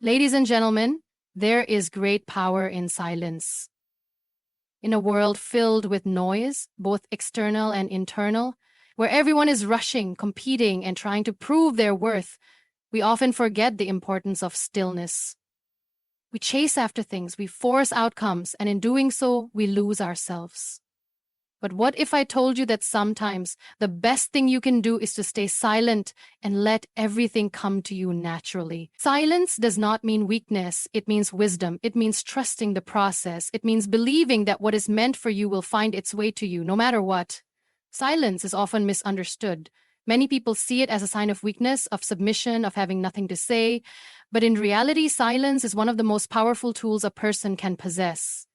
Ladies and gentlemen, there is great power in silence. In a world filled with noise, both external and internal, where everyone is rushing, competing, and trying to prove their worth, we often forget the importance of stillness. We chase after things, we force outcomes, and in doing so, we lose ourselves. But what if I told you that sometimes the best thing you can do is to stay silent and let everything come to you naturally? Silence does not mean weakness. It means wisdom. It means trusting the process. It means believing that what is meant for you will find its way to you, no matter what. Silence is often misunderstood. Many people see it as a sign of weakness, of submission, of having nothing to say. But in reality, silence is one of the most powerful tools a person can possess.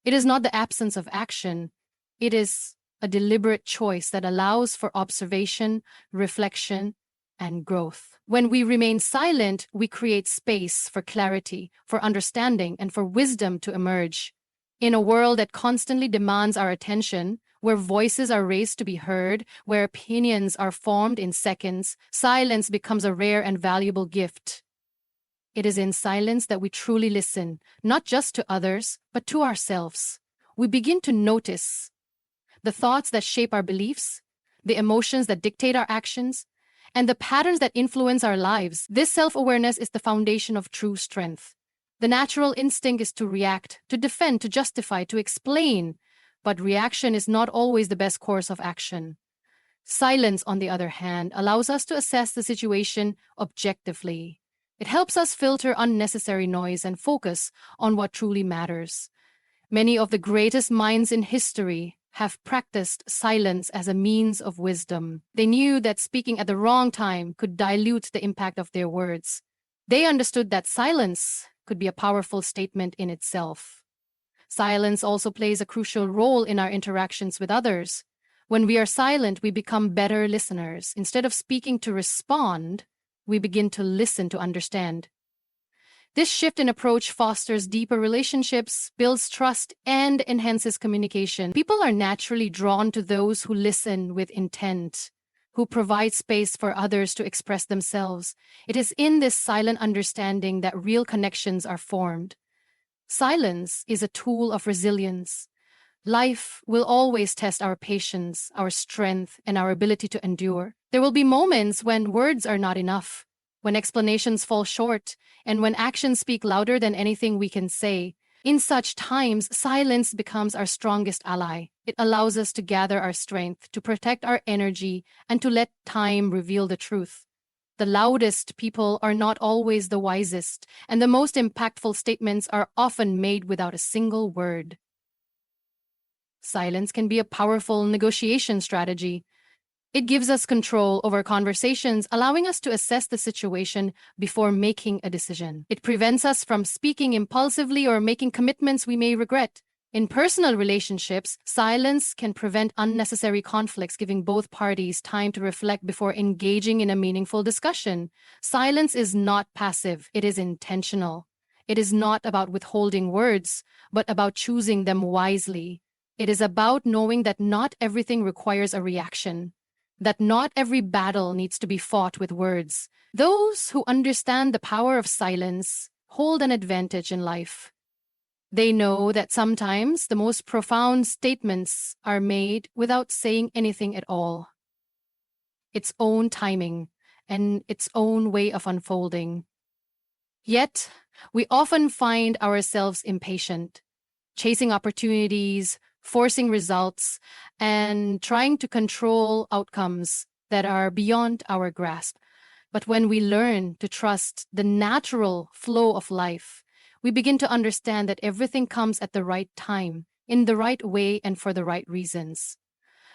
It is not the absence of action. It is a deliberate choice that allows for observation, reflection, and growth. When we remain silent, we create space for clarity, for understanding, and for wisdom to emerge. In a world that constantly demands our attention, where voices are raised to be heard, where opinions are formed in seconds, silence becomes a rare and valuable gift. It is in silence that we truly listen, not just to others, but to ourselves. We begin to notice the thoughts that shape our beliefs, the emotions that dictate our actions, and the patterns that influence our lives. This self-awareness is the foundation of true strength. The natural instinct is to react, to defend, to justify, to explain, but reaction is not always the best course of action. Silence, on the other hand, allows us to assess the situation objectively. It helps us filter unnecessary noise and focus on what truly matters. Many of the greatest minds in history have practiced silence as a means of wisdom. They knew that speaking at the wrong time could dilute the impact of their words. They understood that silence could be a powerful statement in itself. Silence also plays a crucial role in our interactions with others. When we are silent, we become better listeners. Instead of speaking to respond, we begin to listen to understand. This shift in approach fosters deeper relationships, builds trust, and enhances communication. People are naturally drawn to those who listen with intent, who provide space for others to express themselves. It is in this silent understanding that real connections are formed. Silence is a tool of resilience. Life will always test our patience, our strength, and our ability to endure. There will be moments when words are not enough, when explanations fall short, and when actions speak louder than anything we can say. In such times, silence becomes our strongest ally. It allows us to gather our strength, to protect our energy, and to let time reveal the truth. The loudest people are not always the wisest, and the most impactful statements are often made without a single word. Silence can be a powerful negotiation strategy. It gives us control over conversations, allowing us to assess the situation before making a decision. It prevents us from speaking impulsively or making commitments we may regret. In personal relationships, silence can prevent unnecessary conflicts, giving both parties time to reflect before engaging in a meaningful discussion. Silence is not passive, it is intentional. It is not about withholding words, but about choosing them wisely. It is about knowing that not everything requires a reaction, that not every battle needs to be fought with words. Those who understand the power of silence hold an advantage in life. They know that sometimes the most profound statements are made without saying anything at all. Its own timing and its own way of unfolding. Yet, we often find ourselves impatient, chasing opportunities, forcing results, and trying to control outcomes that are beyond our grasp. But when we learn to trust the natural flow of life, we begin to understand that everything comes at the right time, in the right way, and for the right reasons.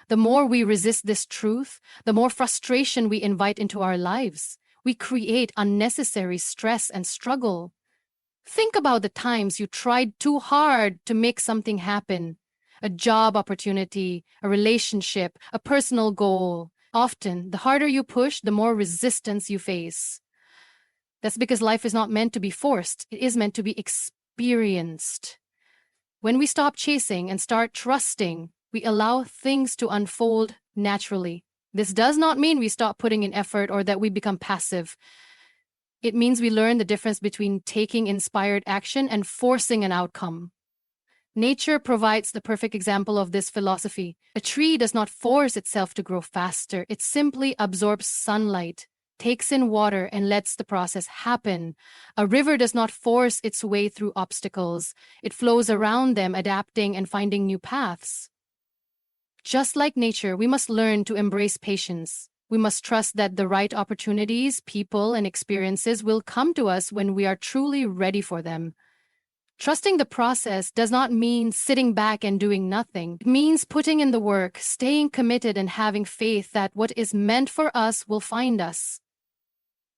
The more we resist this truth, the more frustration we invite into our lives. We create unnecessary stress and struggle. Think about the times you tried too hard to make something happen. A job opportunity, a relationship, a personal goal. Often, the harder you push, the more resistance you face. That's because life is not meant to be forced. It is meant to be experienced. When we stop chasing and start trusting, we allow things to unfold naturally. This does not mean we stop putting in effort or that we become passive. It means we learn the difference between taking inspired action and forcing an outcome. Nature provides the perfect example of this philosophy. A tree does not force itself to grow faster, it simply absorbs sunlight, takes in water, and lets the process happen. A river does not force its way through obstacles, it flows around them, adapting and finding new paths. Just like nature, we must learn to embrace patience. We must trust that the right opportunities, people, and experiences will come to us when we are truly ready for them. Trusting the process does not mean sitting back and doing nothing. It means putting in the work, staying committed, and having faith that what is meant for us will find us.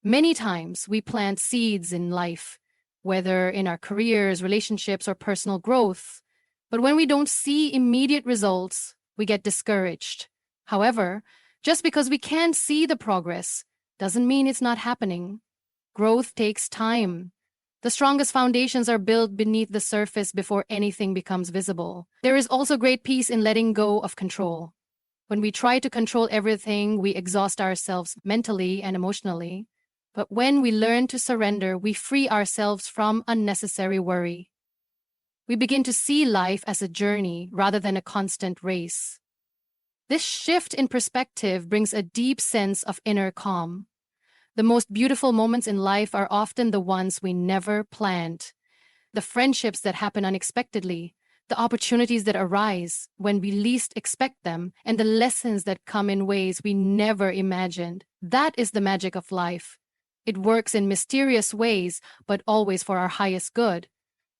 Many times we plant seeds in life, whether in our careers, relationships, or personal growth. But when we don't see immediate results, we get discouraged. However, just because we can't see the progress doesn't mean it's not happening. Growth takes time. The strongest foundations are built beneath the surface before anything becomes visible. There is also great peace in letting go of control. When we try to control everything, we exhaust ourselves mentally and emotionally. But when we learn to surrender, we free ourselves from unnecessary worry. We begin to see life as a journey rather than a constant race. This shift in perspective brings a deep sense of inner calm. The most beautiful moments in life are often the ones we never planned. The friendships that happen unexpectedly, the opportunities that arise when we least expect them, and the lessons that come in ways we never imagined. That is the magic of life. It works in mysterious ways, but always for our highest good.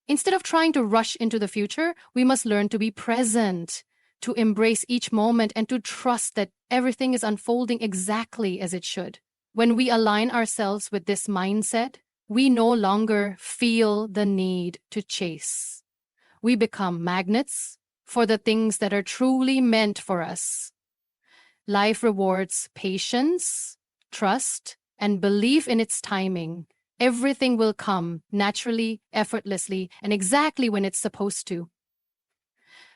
Instead of trying to rush into the future, we must learn to be present, to embrace each moment, and to trust that everything is unfolding exactly as it should. When we align ourselves with this mindset, we no longer feel the need to chase. We become magnets for the things that are truly meant for us. Life rewards patience, trust, and belief in its timing. Everything will come naturally, effortlessly, and exactly when it's supposed to.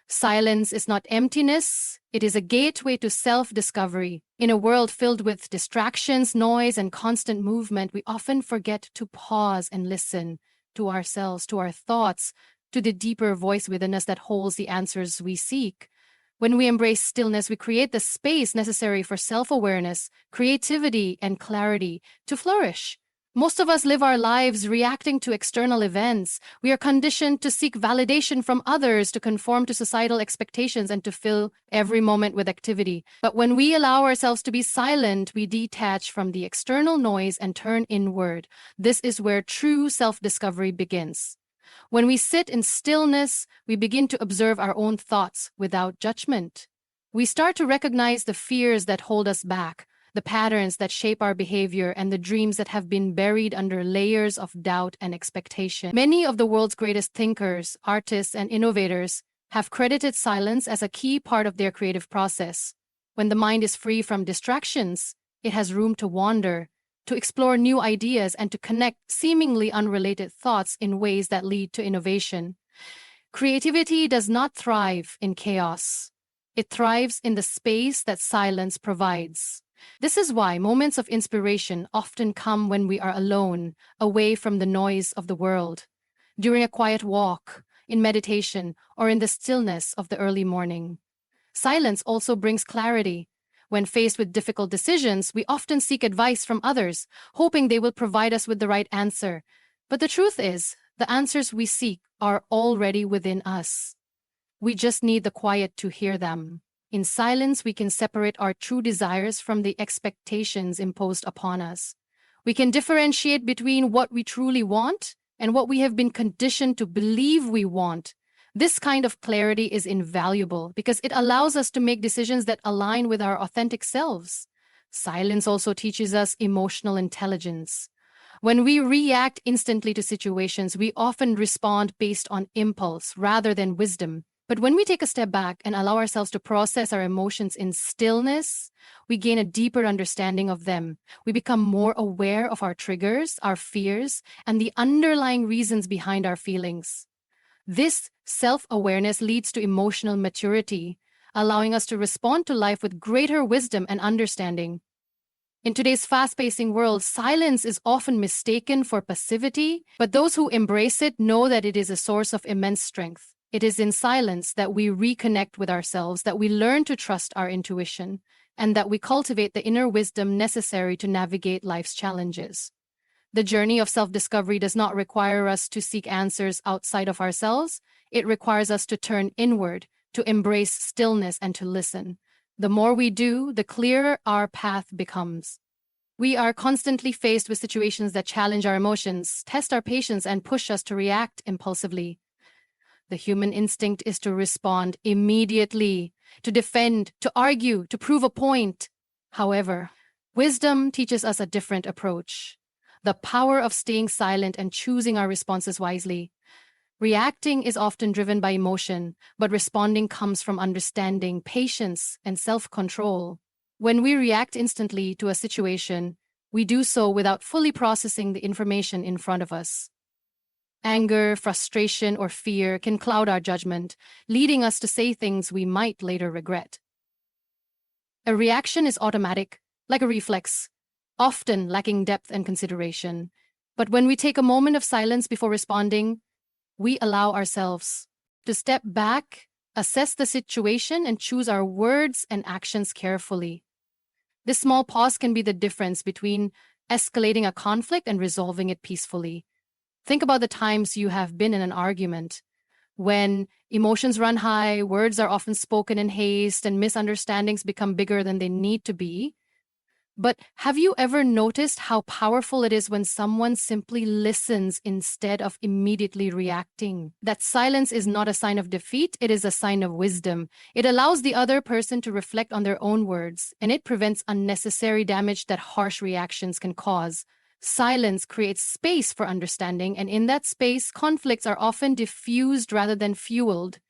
Silence is not emptiness, it is a gateway to self-discovery. In a world filled with distractions, noise, and constant movement, we often forget to pause and listen to ourselves, to our thoughts, to the deeper voice within us that holds the answers we seek. When we embrace stillness, we create the space necessary for self-awareness, creativity, and clarity to flourish. Most of us live our lives reacting to external events. We are conditioned to seek validation from others, to conform to societal expectations, and to fill every moment with activity. But when we allow ourselves to be silent, we detach from the external noise and turn inward. This is where true self-discovery begins. When we sit in stillness, we begin to observe our own thoughts without judgment. We start to recognize the fears that hold us back, the patterns that shape our behavior, and the dreams that have been buried under layers of doubt and expectation. Many of the world's greatest thinkers, artists, and innovators have credited silence as a key part of their creative process. When the mind is free from distractions, it has room to wander, to explore new ideas, and to connect seemingly unrelated thoughts in ways that lead to innovation. Creativity does not thrive in chaos. It thrives in the space that silence provides. This is why moments of inspiration often come when we are alone, away from the noise of the world. During a quiet walk, in meditation, or in the stillness of the early morning. Silence also brings clarity. When faced with difficult decisions, we often seek advice from others, hoping they will provide us with the right answer. But the truth is, the answers we seek are already within us. We just need the quiet to hear them. In silence, we can separate our true desires from the expectations imposed upon us. We can differentiate between what we truly want and what we have been conditioned to believe we want. This kind of clarity is invaluable because it allows us to make decisions that align with our authentic selves. Silence also teaches us emotional intelligence. When we react instantly to situations, we often respond based on impulse rather than wisdom. But when we take a step back and allow ourselves to process our emotions in stillness, we gain a deeper understanding of them. We become more aware of our triggers, our fears, and the underlying reasons behind our feelings. This self-awareness leads to emotional maturity, allowing us to respond to life with greater wisdom and understanding. In today's fast-pacing world, silence is often mistaken for passivity, but those who embrace it know that it is a source of immense strength. It is in silence that we reconnect with ourselves, that we learn to trust our intuition, and that we cultivate the inner wisdom necessary to navigate life's challenges. The journey of self-discovery does not require us to seek answers outside of ourselves. It requires us to turn inward, to embrace stillness, and to listen. The more we do, the clearer our path becomes. We are constantly faced with situations that challenge our emotions, test our patience, and push us to react impulsively. The human instinct is to respond immediately, to defend, to argue, to prove a point. However, wisdom teaches us a different approach. The power of staying silent and choosing our responses wisely. Reacting is often driven by emotion, but responding comes from understanding, patience, and self-control. When we react instantly to a situation, we do so without fully processing the information in front of us. Anger, frustration, or fear can cloud our judgment, leading us to say things we might later regret. A reaction is automatic, like a reflex, often lacking depth and consideration. But when we take a moment of silence before responding, we allow ourselves to step back, assess the situation, and choose our words and actions carefully. This small pause can be the difference between escalating a conflict and resolving it peacefully. Think about the times you have been in an argument. When emotions run high, words are often spoken in haste, and misunderstandings become bigger than they need to be. But have you ever noticed how powerful it is when someone simply listens instead of immediately reacting? That silence is not a sign of defeat, it is a sign of wisdom. It allows the other person to reflect on their own words, and it prevents unnecessary damage that harsh reactions can cause. Silence creates space for understanding, and in that space, conflicts are often diffused rather than fueled.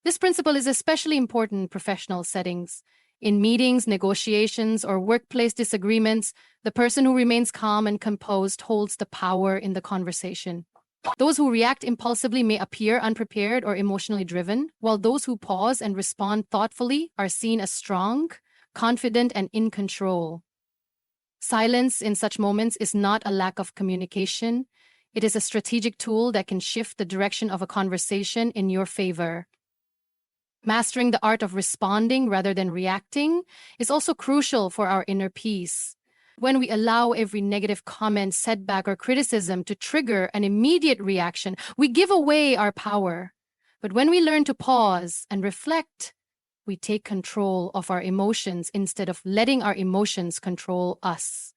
This principle is especially important in professional settings. In meetings, negotiations, or workplace disagreements, the person who remains calm and composed holds the power in the conversation. Those who react impulsively may appear unprepared or emotionally driven, while those who pause and respond thoughtfully are seen as strong, confident, and in control. Silence in such moments is not a lack of communication. It is a strategic tool that can shift the direction of a conversation in your favor. Mastering the art of responding rather than reacting is also crucial for our inner peace. When we allow every negative comment, setback, or criticism to trigger an immediate reaction, we give away our power. But when we learn to pause and reflect, we take control of our emotions instead of letting our emotions control us.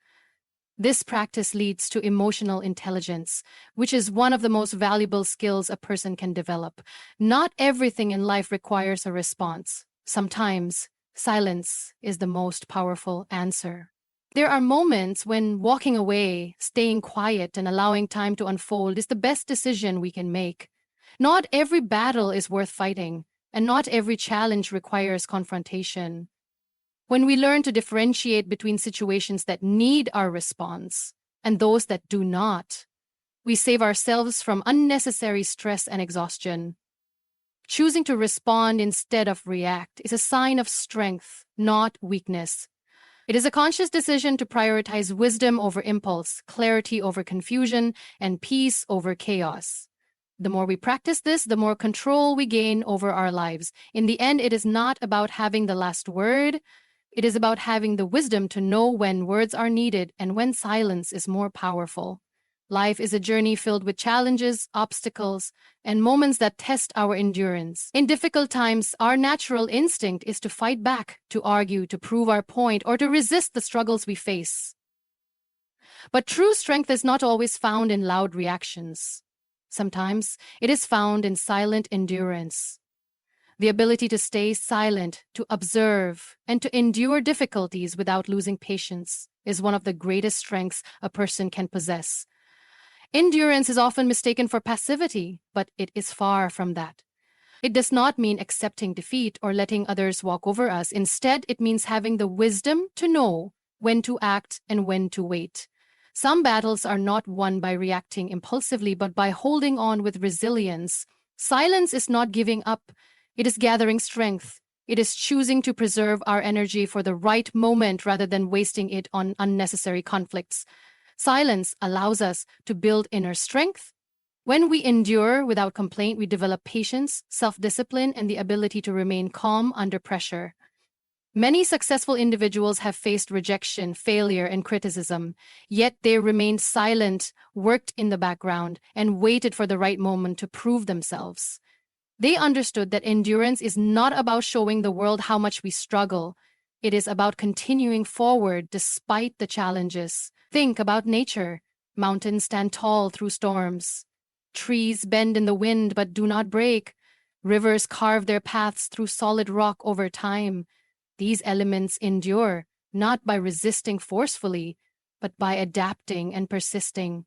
This practice leads to emotional intelligence, which is one of the most valuable skills a person can develop. Not everything in life requires a response. Sometimes, silence is the most powerful answer. There are moments when walking away, staying quiet, and allowing time to unfold is the best decision we can make. Not every battle is worth fighting, and not every challenge requires confrontation. When we learn to differentiate between situations that need our response and those that do not, we save ourselves from unnecessary stress and exhaustion. Choosing to respond instead of react is a sign of strength, not weakness. It is a conscious decision to prioritize wisdom over impulse, clarity over confusion, and peace over chaos. The more we practice this, the more control we gain over our lives. In the end, it is not about having the last word. It is about having the wisdom to know when words are needed and when silence is more powerful. Life is a journey filled with challenges, obstacles, and moments that test our endurance. In difficult times, our natural instinct is to fight back, to argue, to prove our point, or to resist the struggles we face. But true strength is not always found in loud reactions. Sometimes it is found in silent endurance. The ability to stay silent, to observe, and to endure difficulties without losing patience is one of the greatest strengths a person can possess. Endurance is often mistaken for passivity, but it is far from that. It does not mean accepting defeat or letting others walk over us. Instead, it means having the wisdom to know when to act and when to wait. Some battles are not won by reacting impulsively, but by holding on with resilience. Silence is not giving up. It is gathering strength. It is choosing to preserve our energy for the right moment rather than wasting it on unnecessary conflicts. Silence allows us to build inner strength. When we endure without complaint, we develop patience, self-discipline, and the ability to remain calm under pressure. Many successful individuals have faced rejection, failure, and criticism, yet they remained silent, worked in the background, and waited for the right moment to prove themselves. They understood that endurance is not about showing the world how much we struggle. It is about continuing forward despite the challenges. Think about nature. Mountains stand tall through storms. Trees bend in the wind but do not break. Rivers carve their paths through solid rock over time. These elements endure, not by resisting forcefully, but by adapting and persisting.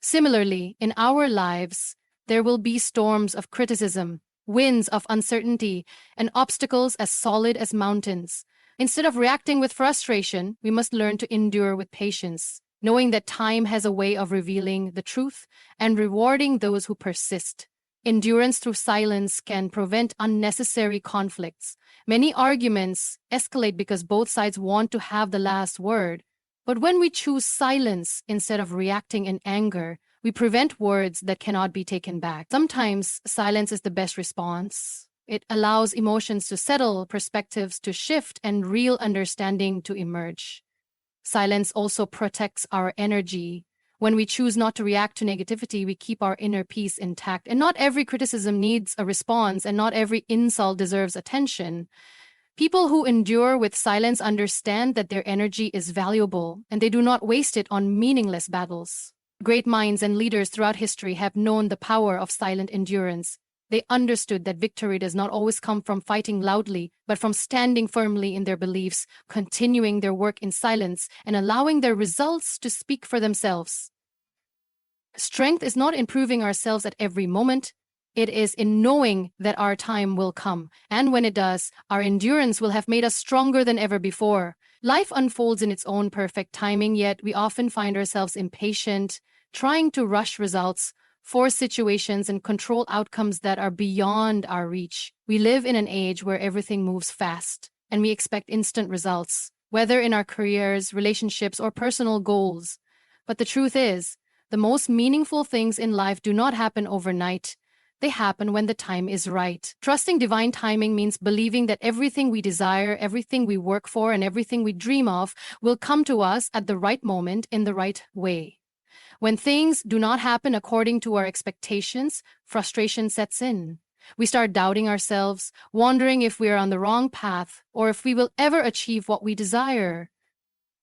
Similarly, in our lives, there will be storms of criticism, winds of uncertainty, and obstacles as solid as mountains. Instead of reacting with frustration, we must learn to endure with patience, knowing that time has a way of revealing the truth and rewarding those who persist. Endurance through silence can prevent unnecessary conflicts. Many arguments escalate because both sides want to have the last word. But when we choose silence instead of reacting in anger, we prevent words that cannot be taken back. Sometimes silence is the best response. It allows emotions to settle, perspectives to shift, and real understanding to emerge. Silence also protects our energy. When we choose not to react to negativity, we keep our inner peace intact. And not every criticism needs a response, and not every insult deserves attention. People who endure with silence understand that their energy is valuable, and they do not waste it on meaningless battles. Great minds and leaders throughout history have known the power of silent endurance. They understood that victory does not always come from fighting loudly, but from standing firmly in their beliefs, continuing their work in silence, and allowing their results to speak for themselves. Strength is not in proving ourselves at every moment. It is in knowing that our time will come, and when it does, our endurance will have made us stronger than ever before. Life unfolds in its own perfect timing, yet we often find ourselves impatient, trying to rush results, force situations, and control outcomes that are beyond our reach. We live in an age where everything moves fast, and we expect instant results, whether in our careers, relationships, or personal goals. But the truth is, the most meaningful things in life do not happen overnight. They happen when the time is right. Trusting divine timing means believing that everything we desire, everything we work for, and everything we dream of will come to us at the right moment in the right way. When things do not happen according to our expectations, frustration sets in. We start doubting ourselves, wondering if we are on the wrong path or if we will ever achieve what we desire.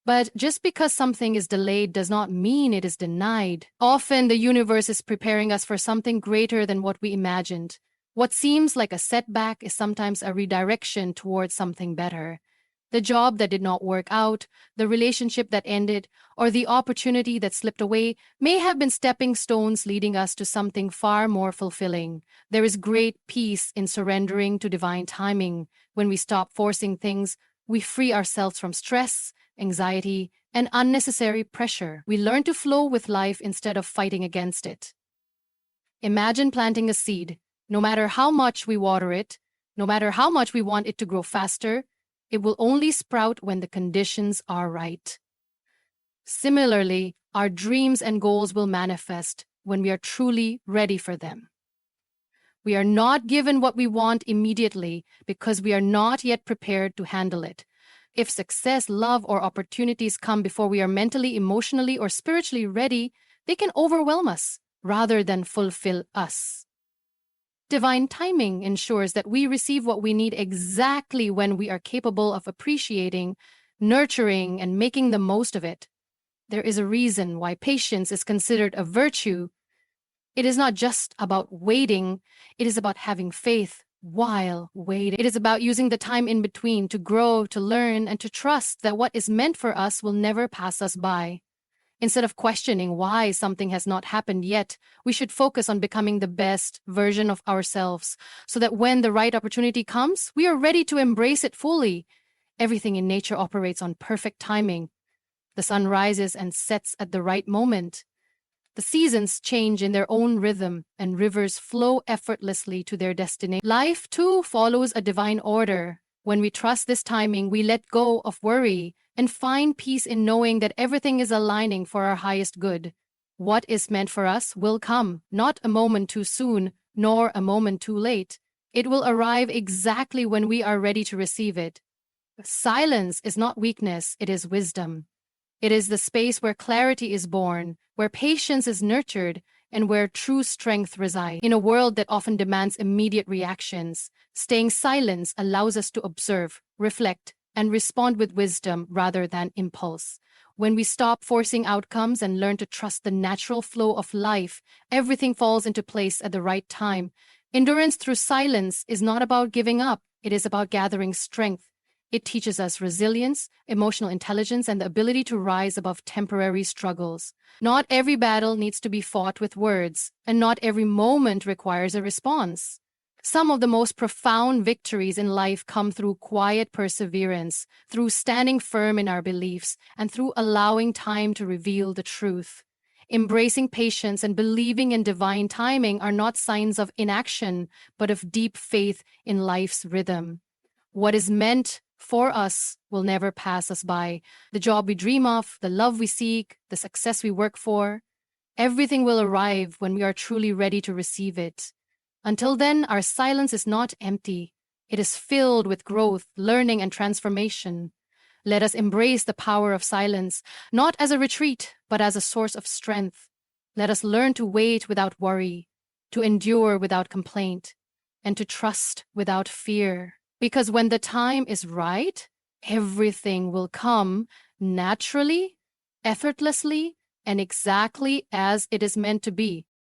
But just because something is delayed does not mean it is denied. Often the universe is preparing us for something greater than what we imagined. What seems like a setback is sometimes a redirection towards something better. The job that did not work out, the relationship that ended, or the opportunity that slipped away may have been stepping stones leading us to something far more fulfilling. There is great peace in surrendering to divine timing. When we stop forcing things, we free ourselves from stress, anxiety, and unnecessary pressure. We learn to flow with life instead of fighting against it. Imagine planting a seed. No matter how much we water it, no matter how much we want it to grow faster, it will only sprout when the conditions are right. Similarly, our dreams and goals will manifest when we are truly ready for them. We are not given what we want immediately because we are not yet prepared to handle it. If success, love, or opportunities come before we are mentally, emotionally, or spiritually ready, they can overwhelm us rather than fulfill us. Divine timing ensures that we receive what we need exactly when we are capable of appreciating, nurturing, and making the most of it. There is a reason why patience is considered a virtue. It is not just about waiting, it is about having faith while waiting. It is about using the time in between to grow, to learn, and to trust that what is meant for us will never pass us by. Instead of questioning why something has not happened yet, we should focus on becoming the best version of ourselves so that when the right opportunity comes, we are ready to embrace it fully. Everything in nature operates on perfect timing. The sun rises and sets at the right moment. The seasons change in their own rhythm, and rivers flow effortlessly to their destination. Life, too, follows a divine order. When we trust this timing, we let go of worry and find peace in knowing that everything is aligning for our highest good. What is meant for us will come, not a moment too soon, nor a moment too late. It will arrive exactly when we are ready to receive it. Silence is not weakness, it is wisdom. It is the space where clarity is born, where patience is nurtured, and where true strength resides. In a world that often demands immediate reactions, staying silent allows us to observe, reflect, and respond with wisdom rather than impulse. When we stop forcing outcomes and learn to trust the natural flow of life, everything falls into place at the right time. Endurance through silence is not about giving up, it is about gathering strength. It teaches us resilience, emotional intelligence, and the ability to rise above temporary struggles. Not every battle needs to be fought with words, and not every moment requires a response. Some of the most profound victories in life come through quiet perseverance, through standing firm in our beliefs, and through allowing time to reveal the truth. Embracing patience and believing in divine timing are not signs of inaction, but of deep faith in life's rhythm. What is meant for us will never pass us by. The job we dream of, the love we seek, the success we work for, everything will arrive when we are truly ready to receive it. Until then, our silence is not empty. It is filled with growth, learning, and transformation. Let us embrace the power of silence, not as a retreat, but as a source of strength. Let us learn to wait without worry, to endure without complaint, and to trust without fear. Because when the time is right, everything will come naturally, effortlessly, and exactly as it is meant to be.